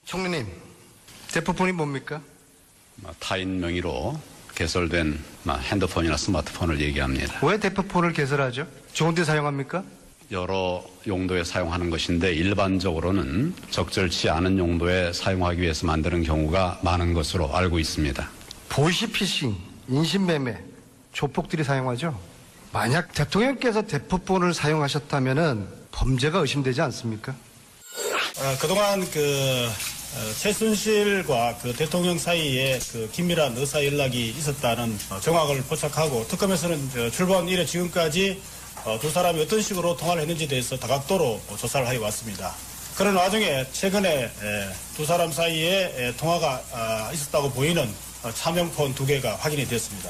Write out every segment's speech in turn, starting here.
총리님, 대포폰이 뭡니까? 타인 명의로 개설된 핸드폰이나 스마트폰을 얘기합니다. 왜 대포폰을 개설하죠? 좋은 데 사용합니까? 여러 용도에 사용하는 것인데 일반적으로는 적절치 않은 용도에 사용하기 위해서 만드는 경우가 많은 것으로 알고 있습니다. 보이시피싱, 인신매매, 조폭들이 사용하죠? 만약 대통령께서 대포폰을 사용하셨다면 범죄가 의심되지 않습니까? 그동안 최순실과 대통령 사이에 긴밀한 의사 연락이 있었다는 정황을 포착하고 특검에서는 출범 이래 지금까지 두 사람이 어떤 식으로 통화를 했는지에 대해서 다각도로 조사를 하여 왔습니다. 그런 와중에 최근에 두 사람 사이에 통화가 있었다고 보이는 차명폰 2개가 확인이 됐습니다.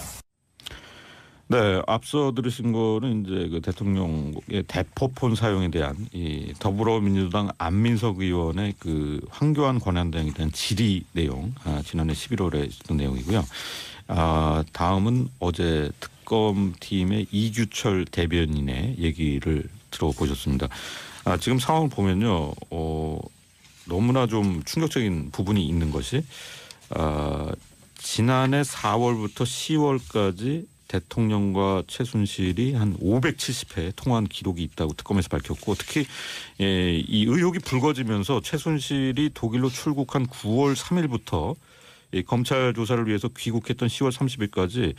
네, 앞서 들으신 거는 이제 그 대통령의 대포폰 사용에 대한 이 더불어민주당 안민석 의원의 그 황교안 권한대행에 대한 질의 내용, 지난해 11월에 있었던 내용이고요. 다음은 어제 특검팀의 이규철 대변인의 얘기를 들어보셨습니다. 지금 상황을 보면요, 너무나 좀 충격적인 부분이 있는 것이 지난해 4월부터 10월까지 대통령과 최순실이 한 570회 통화한 기록이 있다고 특검에서 밝혔고, 특히 이 의혹이 불거지면서 최순실이 독일로 출국한 9월 3일부터 검찰 조사를 위해서 귀국했던 10월 30일까지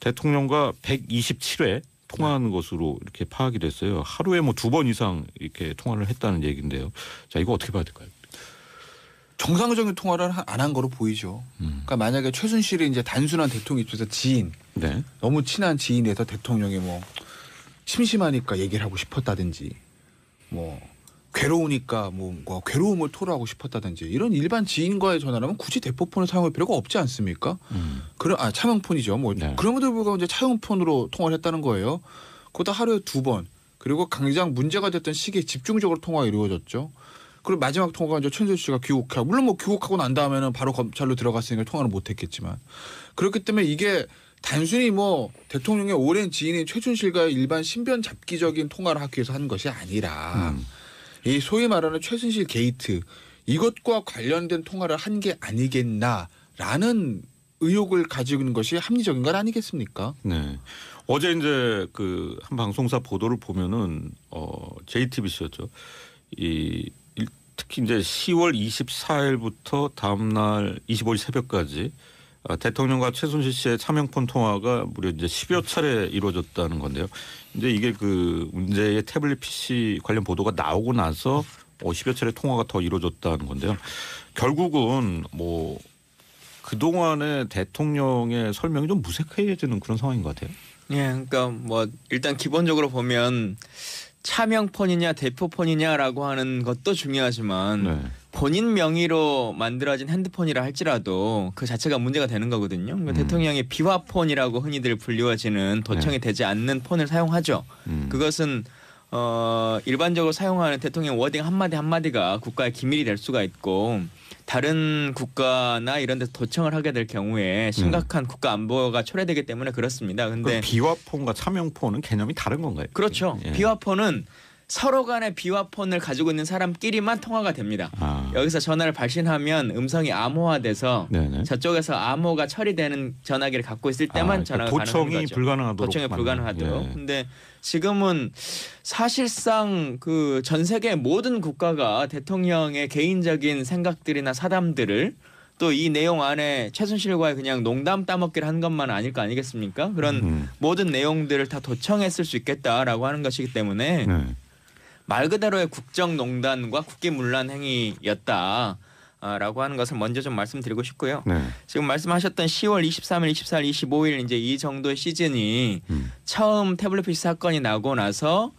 대통령과 127회 통화한 것으로 이렇게 파악이 됐어요. 하루에 뭐 2번 이상 이렇게 통화를 했다는 얘기인데요. 자, 이거 어떻게 봐야 될까요? 정상적인 통화를 안 한 거로 보이죠. 그러니까 만약에 최순실이 이제 단순한 대통령 입장에서 지인, 네. 너무 친한 지인에서 대통령이 뭐 심심하니까 얘기를 하고 싶었다든지, 뭐 괴로우니까 뭔가 괴로움을 토로하고 싶었다든지 이런 일반 지인과의 전화라면 굳이 대포폰을 사용할 필요가 없지 않습니까? 차명폰이죠. 뭐 네. 그럼에도 불구하고 이제 차용폰으로 통화를 했다는 거예요. 그것도 하루에 2번. 그리고 당장 문제가 됐던 시기에 집중적으로 통화가 이루어졌죠. 그리고 마지막 통화가 이제 최순실 씨가 귀국하고, 물론 뭐 귀국하고 난 다음에는 바로 검찰로 들어갔으니까 통화는 못했겠지만, 그렇기 때문에 이게 단순히 뭐 대통령의 오랜 지인인 최순실과의 일반 신변 잡기적인 통화를 하기 위해서 한 것이 아니라 이 소위 말하는 최순실 게이트, 이것과 관련된 통화를 한 게 아니겠나라는 의혹을 가지고 있는 것이 합리적인 것 아니겠습니까? 네. 어제 이제 그 한 방송사 보도를 보면은 JTBC였죠. 특히 이제 10월 24일부터 다음날 25일 새벽까지 대통령과 최순실 씨의 차명폰 통화가 무려 이제 10여 차례 이루어졌다는 건데요. 이제 이게 그 문제의 태블릿 PC 관련 보도가 나오고 나서 10여 차례 통화가 더 이루어졌다는 건데요. 결국은 뭐 그동안의 대통령의 설명이 좀 무색해지는 그런 상황인 것 같아요. 예, 그러니까 뭐 일단 기본적으로 보면 차명폰이냐 대포폰이냐라고 하는 것도 중요하지만 네. 본인 명의로 만들어진 핸드폰이라 할지라도 그 자체가 문제가 되는 거거든요. 그러니까 대통령이 비화폰이라고 흔히들 불리워지는 도청이 되지 않는 폰을 사용하죠. 그것은 일반적으로 사용하는 대통령 워딩 한마디 한마디가 국가의 기밀이 될 수가 있고, 다른 국가나 이런 데서 도청을 하게 될 경우에 심각한 국가 안보가 초래되기 때문에 그렇습니다. 근데 비화폰과 차명폰은 개념이 다른 건가요? 그렇죠. 예. 비화폰은 서로 간의 비화폰을 가지고 있는 사람끼리만 통화가 됩니다. 여기서 전화를 발신하면 음성이 암호화돼서 네네. 저쪽에서 암호가 처리되는 전화기를 갖고 있을 때만 전화가 가능한 거죠. 불가능하도록. 도청이 불가능하도록. 예. 근데 지금은 사실상 그 전 세계 모든 국가가 대통령의 개인적인 생각들이나 사담들을 또 이 내용 안에 최순실과의 그냥 농담 따먹기를 한 것만 아닐 거 아니겠습니까? 그런 모든 내용들을 다 도청했을 수 있겠다라고 하는 것이기 때문에 네. 말 그대로의 국정농단과 국기문란 행위였다. 라고 하는 것을 먼저 좀 말씀드리고 싶고요. 네. 지금 말씀하셨던 10월 23일, 24일, 25일 이제 이 정도의 시즌이 처음 태블릿 PC 사건이 나고 나서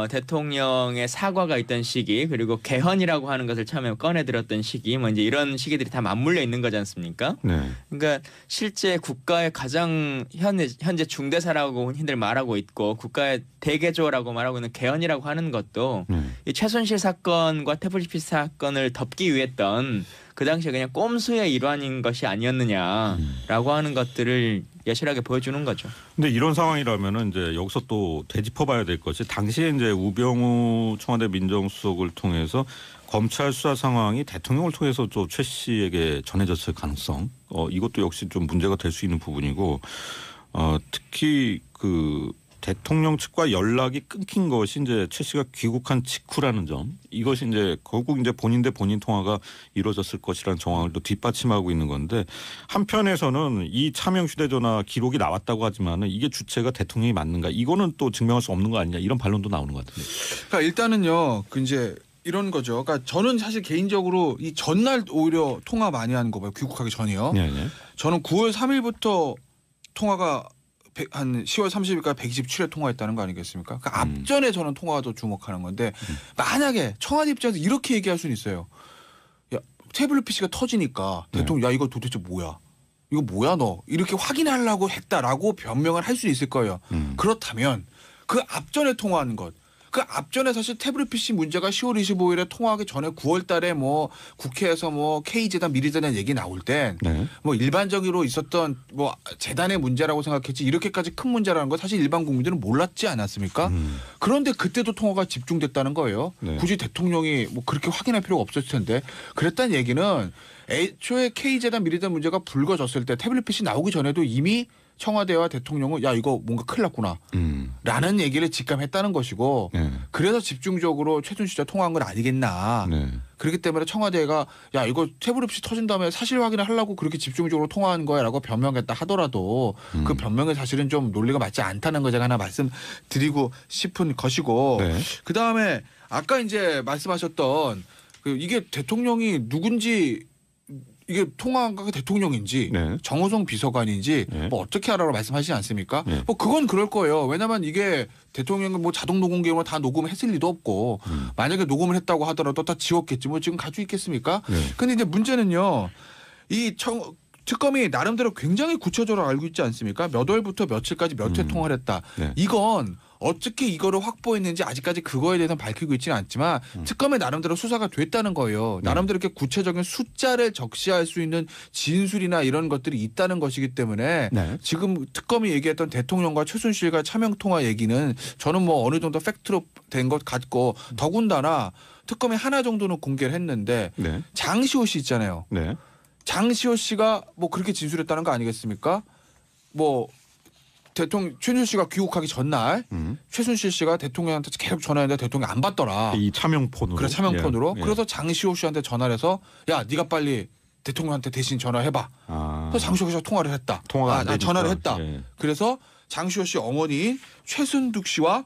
대통령의 사과가 있던 시기, 그리고 개헌이라고 하는 것을 처음에 꺼내들었던 시기, 뭐 이제 이런 시기들이 다 맞물려 있는 거지 않습니까? 네. 그러니까 실제 국가의 가장 현재 중대사라고 흔히들 말하고 있고 국가의 대개조라고 말하고 있는 개헌이라고 하는 것도 이 최순실 사건과 태블릿 사건을 덮기 위했던 그 당시에 그냥 꼼수의 일환인 것이 아니었느냐라고 하는 것들을 여실하게 보여주는 거죠. 근데 이런 상황이라면은 이제 여기서 또 되짚어봐야 될 것이 당시에 이제 우병우 청와대 민정수석을 통해서 검찰 수사 상황이 대통령을 통해서 또 최 씨에게 전해졌을 가능성, 이것도 역시 좀 문제가 될 수 있는 부분이고, 특히 그 대통령 측과 연락이 끊긴 것이 이제 최 씨가 귀국한 직후라는 점, 이것이 이제 결국 이제 본인 대 본인 통화가 이루어졌을 것이라는 정황을 또 뒷받침하고 있는 건데, 한편에서는 이 차명 휴대전화 기록이 나왔다고 하지만은 이게 주체가 대통령이 맞는가, 이거는 또 증명할 수 없는 거 아니냐, 이런 반론도 나오는 것 같은데. 그러니까 일단은요, 그 이제 이런 거죠. 그러니까 저는 사실 개인적으로 이 전날 오히려 통화 많이 하는 거 봐요. 귀국하기 전이요. 네, 네. 저는 9월 3일부터 통화가 한 10월 30일까지 127회 통화했다는 거 아니겠습니까? 그러니까 앞전에 저는 통화가 더 주목하는 건데, 만약에 청와대 입장에서 이렇게 얘기할 수는 있어요. 야, 태블릿 PC가 터지니까 대통령, 야 이거 도대체 뭐야? 이거 뭐야 너? 이렇게 확인하려고 했다라고 변명을 할 수 있을 거예요. 그렇다면 그 앞전에 통화하는 것, 그 앞전에 사실 태블릿 PC 문제가 10월 25일에 통화하기 전에 9월 달에 뭐 국회에서 뭐 K재단 미래재단 얘기 나올 땐 뭐 일반적으로 있었던 뭐 재단의 문제라고 생각했지 이렇게까지 큰 문제라는 거 사실 일반 국민들은 몰랐지 않았습니까? 그런데 그때도 통화가 집중됐다는 거예요. 네. 굳이 대통령이 뭐 그렇게 확인할 필요가 없었을 텐데, 그랬다는 얘기는 애초에 K재단 미래재단 문제가 불거졌을 때 태블릿 PC 나오기 전에도 이미 청와대와 대통령은 야 이거 뭔가 큰일 났구나 라는 얘기를 직감했다는 것이고, 네. 그래서 집중적으로 최순실 씨와 통화한 건 아니겠나. 네. 그렇기 때문에 청와대가 야 이거 태블릿 PC 터진 다음에 사실 확인을 하려고 그렇게 집중적으로 통화한 거야 라고 변명했다 하더라도 그 변명은 사실은 좀 논리가 맞지 않다는 거 제가 하나 말씀드리고 싶은 것이고, 네. 그다음에 아까 이제 말씀하셨던 그 이게 대통령이 누군지, 이게 통화가 대통령인지 네. 정호성 비서관인지 네. 뭐 어떻게 알아라고 말씀하시지 않습니까? 네. 뭐 그건 그럴 거예요. 왜냐하면 이게 대통령은 뭐 자동 녹음기로 다 녹음했을 리도 없고, 만약에 녹음을 했다고 하더라도 다 지웠겠지. 뭐 지금 가지고 있겠습니까? 네. 근데 이제 문제는요, 이 특검이 나름대로 굉장히 구체적으로 알고 있지 않습니까? 몇 월부터 며칠까지 몇 회 통화를 했다. 네. 이건 어떻게 이거를 확보했는지 아직까지 그거에 대해서는 밝히고 있지는 않지만 특검의 나름대로 수사가 됐다는 거예요. 나름대로 이렇게 구체적인 숫자를 적시할 수 있는 진술이나 이런 것들이 있다는 것이기 때문에 네. 지금 특검이 얘기했던 대통령과 최순실과 차명 통화 얘기는 저는 뭐 어느 정도 팩트로 된 것 같고, 더군다나 특검이 하나 정도는 공개를 했는데 네. 장시호 씨 있잖아요. 네. 장시호 씨가 뭐 그렇게 진술했다는 거 아니겠습니까? 뭐 대통령 최순실 씨가 귀국하기 전날 최순실 씨가 대통령한테 계속 전화했는데 대통령이 안 받더라. 이 차명폰으로. 그래, 차명폰으로. 예. 그래서 장시호 씨한테 전화를 해서 야 네가 빨리 대통령한테 대신 전화해봐. 아. 그래서 장시호 씨가 통화를 했다. 통화가 안 되니까. 전화를 했다. 예. 그래서 장시호 씨 어머니인 최순득 씨와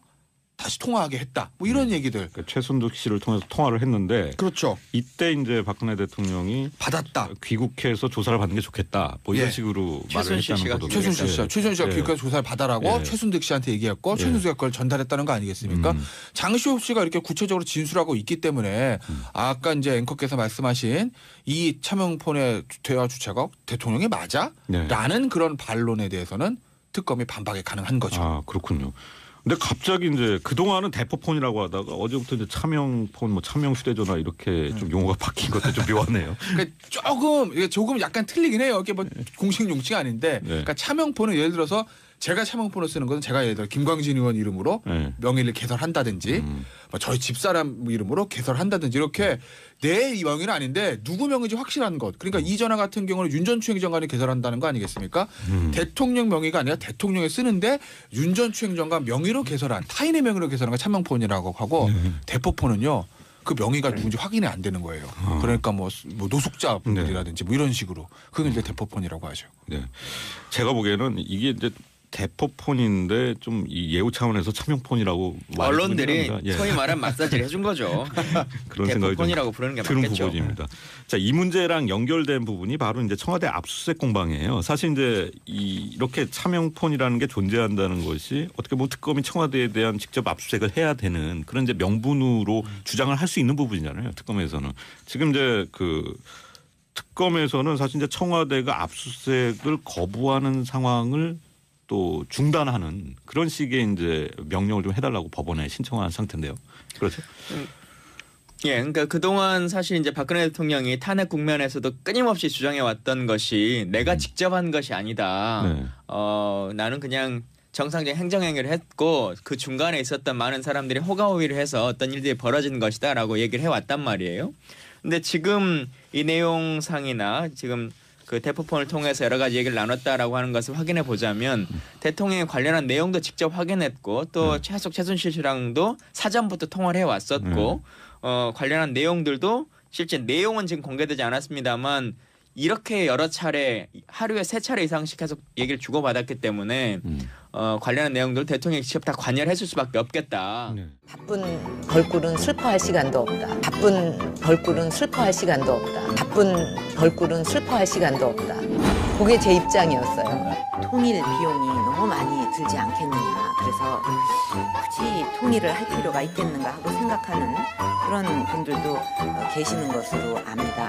다시 통화하게 했다. 뭐 이런 얘기들. 그러니까 최순득 씨를 통해서 통화를 했는데, 그렇죠. 이때 이제 박근혜 대통령이 받았다. 귀국해서 조사를 받는 게 좋겠다. 뭐 이런 예. 식으로 말을 최순실 했다는 씨가 거죠. 최순실 씨가 최순실 씨가 예. 귀국해서 조사를 받아라고 예. 최순득 씨한테 얘기했고, 최순득이가 그걸 전달했다는 거 아니겠습니까? 장시호 씨가 이렇게 구체적으로 진술하고 있기 때문에 아까 이제 앵커께서 말씀하신 이 차명폰의 대화 주체가 대통령이 맞아? 네. 라는 그런 반론에 대해서는 특검이 반박이 가능한 거죠. 아, 그렇군요. 근데 갑자기 이제 그동안은 대포폰이라고 하다가 어제부터 이제 차명폰, 뭐 차명 휴대전화 이렇게 좀 용어가 바뀐 것도 좀 묘하네요. 그러니까 조금 약간 틀리긴 해요. 이게 뭐 공식 용칭이 아닌데, 네. 그러니까 차명폰은 예를 들어서 제가 차명폰을 쓰는 것은 제가 예를 들어 김광진 의원 이름으로 네. 명의를 개설한다든지, 뭐 저희 집사람 이름으로 개설한다든지, 이렇게 내 명의는 아닌데 누구 명의인지 확실한 것. 그러니까 이 전화 같은 경우는 윤 전 추행정관이 개설한다는 거 아니겠습니까? 대통령 명의가 아니라 대통령이 쓰는데 윤 전 추행정관 명의로 개설한, 타인의 명의로 개설한 거 차명폰이라고 하고, 대포폰은요 그 명의가 누군지 확인이 안 되는 거예요. 그러니까 뭐 노숙자분들이라든지 뭐 이런 식으로, 그건 이제 대포폰이라고 하죠. 네. 제가 보기에는 이게 이제 대포폰인데 좀 이 예우 차원에서 차명폰이라고 언론들이 예. 소위 말하는 마사지를 해준 거죠. 그런 생각이 대포폰이라고 좀 부르는 게 드는 맞겠죠. 부분입니다. 자, 이 문제랑 연결된 부분이 바로 이제 청와대 압수수색 공방이에요. 사실 이제 이렇게 차명폰이라는 게 존재한다는 것이 어떻게 보면 특검이 청와대에 대한 직접 압수수색을 해야 되는 그런 이제 명분으로 주장을 할 수 있는 부분이잖아요. 특검에서는 지금 이제 그 특검에서는 사실 이제 청와대가 압수수색을 거부하는 상황을 또 중단하는 그런 식의 이제 명령을 좀 해달라고 법원에 신청한 상태인데요. 그렇죠? 예, 그러니까 그동안 사실 이제 박근혜 대통령이 탄핵 국면에서도 끊임없이 주장해 왔던 것이 내가 직접 한 것이 아니다. 네. 나는 그냥 정상적인 행정행위를 했고 그 중간에 있었던 많은 사람들이 호가호위를 해서 어떤 일들이 벌어진 것이다라고 얘기를 해왔단 말이에요. 근데 지금 이 내용상이나 지금 그 대포폰을 통해서 여러 가지 얘기를 나눴다라고 하는 것을 확인해 보자면 대통령에 관련한 내용도 직접 확인했고 또 최순실 씨랑도 사전부터 통화를 해왔었고 관련한 내용들도 실제 내용은 지금 공개되지 않았습니다만 이렇게 여러 차례 하루에 3차례 이상씩 계속 얘기를 주고받았기 때문에 관련한 내용들 대통령이 직접 다 관여를 했을 수밖에 없겠다. 네. 바쁜 벌꿀은 슬퍼할 시간도 없다. 바쁜 벌꿀은 슬퍼할 시간도 없다. 바쁜 벌꿀은 슬퍼할 시간도 없다. 그게 제 입장이었어요. 통일 비용이 너무 많이 들지 않겠느냐. 그래서 굳이 통일을 할 필요가 있겠는가 하고 생각하는 그런 분들도 계시는 것으로 압니다.